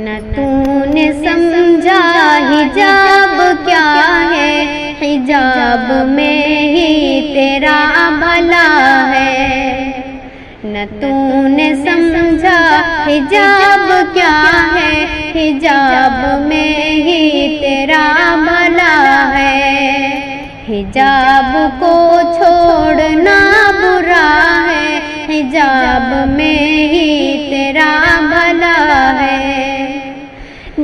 نہ تو نے سمجھا حجاب کیا ہے، حجاب میں ہی تیرا بھلا ہے۔ نہ تو نے سمجھا حجاب کیا ہے، حجاب میں ہی تیرا بھلا ہے۔ حجاب کو چھوڑنا برا ہے، حجاب میں ہی تیرا بھلا ہے۔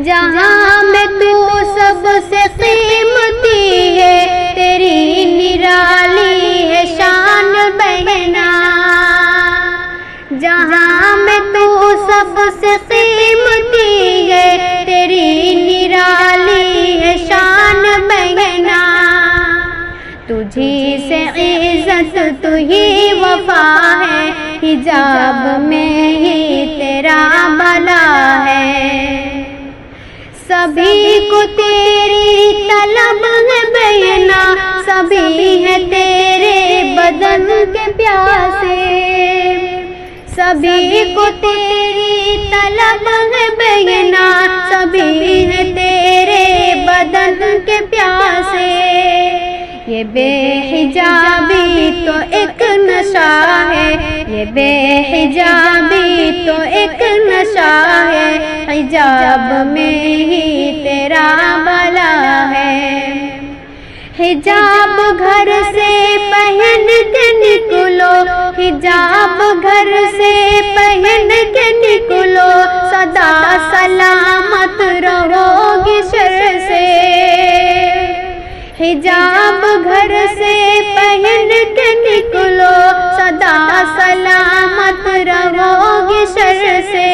جہاں میں تو سب سے قیمتی ہے، تیری نرالی ہے شان بہنا۔ جہاں میں تو سب سے قیمتی ہے، تیری نرالی ہے شان بہنا۔ تجھی سے عزت تو ہی وفا ہے، حجاب میں ہی تیرا بھلا ہے۔ سبھی کو تیری طلب ہے بہنا، سبھی ہے تیرے بدن کے پیاسے۔ سبھی کو تیری طلب ہے بہنا، سبھی ہے تیرے بدن کے پیاسے۔ یہ بے حجابی تو ایک نشہ ہے، یہ بے حجابی تو ایک نشہ ہے، حجاب میں ہی تیرا بھلا ہے۔ حجاب گھر سے پہن کے نکلو، حجاب گھر سے پہن کے نکلو، سدا سلامت رہو گی شر سے۔ حجاب گھر سے پہن کے نکلو، سدا سلامت رہو گی شر سے۔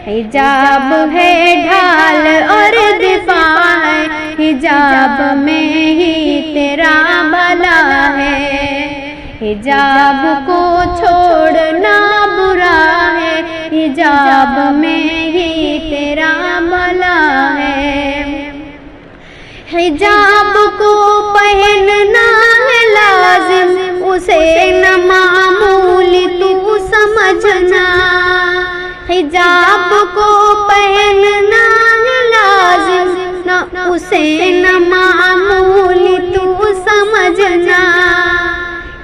حجاب ہے ڈھال اور دفاع ہے، حجاب میں ہی تیرا بھلا ہے۔ حجاب کو چھوڑنا برا ہے، حجاب میں ہی تیرا بھلا ہے۔ حجاب کو پہننا ہے لازم، اسے نہ معمولی تو سمجھنا۔ حجاب کو پہننا ہے لازم، نہ اسے نہ معمولی تو سمجھنا۔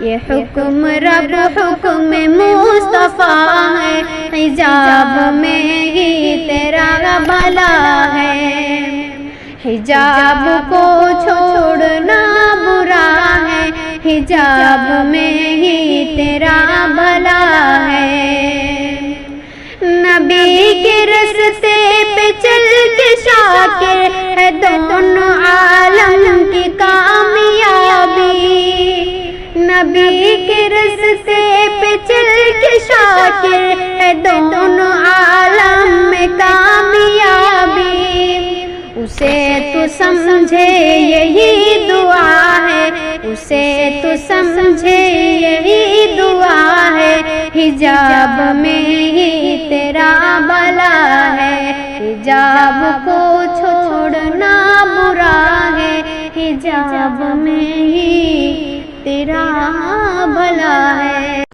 یہ حکم رب حکم مصطفیٰ ہے، حجاب میں ہی تیرا بھلا ہے۔ حجاب کو چھوڑنا برا ہے، حجاب میں ہی تیرا بھلا ہے۔ نبی کے رستے پہ چل کے شاکر ہے دونوں عالم کی کامیابی۔ نبی کے رستے پہ چل کے شاکر ہے دونوں عالم میں کامیابی۔ اسے تو سمجھے یہی دعا ہے، اسے تو سمجھے یہی دعا ہے، حجاب میں ہی تیرا بھلا ہے۔ حجاب کو چھوڑنا برا ہے، حجاب میں ہی تیرا بھلا ہے۔